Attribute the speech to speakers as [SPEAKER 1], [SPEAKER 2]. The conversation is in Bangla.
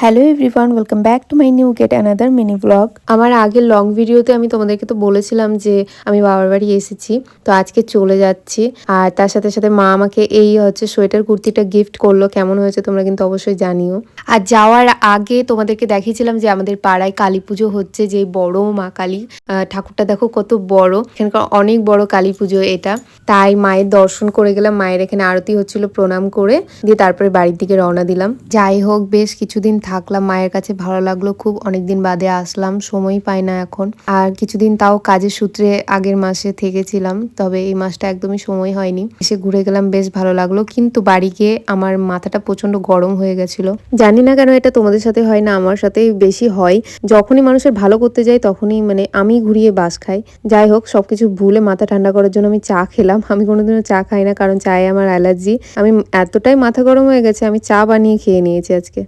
[SPEAKER 1] Hello everyone, welcome back to my new gate another mini blog. আমার আগের লং ভিডিওতে আমি তোমাদেরকে তো বলেছিলাম যে আমি বাবার বাড়ি এসেছি, তো আজকে চলে যাচ্ছি। আর তার সাথে সাথে মা আমাকে এই সোয়েটার কুর্তিটা গিফট করলো। কেমন হয়েছে তোমরা কিন্তু অবশ্যই জানিও। আর যাওয়ার আগে তোমাদেরকে দেখিয়েছিলাম যে আমাদের পাড়ায় কালী পুজো হচ্ছে, যে বড় মা কালী ঠাকুরটা দেখো কত বড়, এখানকার অনেক বড় কালী পুজো এটা। তাই মায়ের দর্শন করে গেলাম, মায়ের এখানে আরতি হচ্ছিল, প্রণাম করে দিয়ে তারপরে বাড়ির দিকে রওনা দিলাম। যাই হোক, বেশ কিছুদিন থাকলাম মায়ের কাছে, ভালো লাগলো খুব। অনেকদিন বাদে আসলাম, সময় পাই না এখন। আর কিছুদিন তাও কাজের সূত্রে আগের মাসে থেকেছিলাম, তবে এই মাসটা একদমই সময় হয়নি। এসে ঘুরে গেলাম, বেশ ভালো লাগলো। কিন্তু বাড়ি গিয়ে আমার মাথাটা প্রচন্ড গরম হয়ে গেছিল। জানি না কেন এটা তোমাদের সাথে হয় না, আমার সাথেই বেশি হয়। যখনই মানুষের ভালো করতে যাই তখনই আমি ঘুরিয়ে বাস খাই। যাই হোক, সবকিছু ভুলে মাথা ঠান্ডা করার জন্য আমি চা খেলাম। আমি কোনোদিনও চা খাই না, কারণ চায়ে আমার অ্যালার্জি। আমি এতটাই মাথা গরম হয়ে গেছে, আমি চা বানিয়ে খেয়ে নিয়েছি আজকে।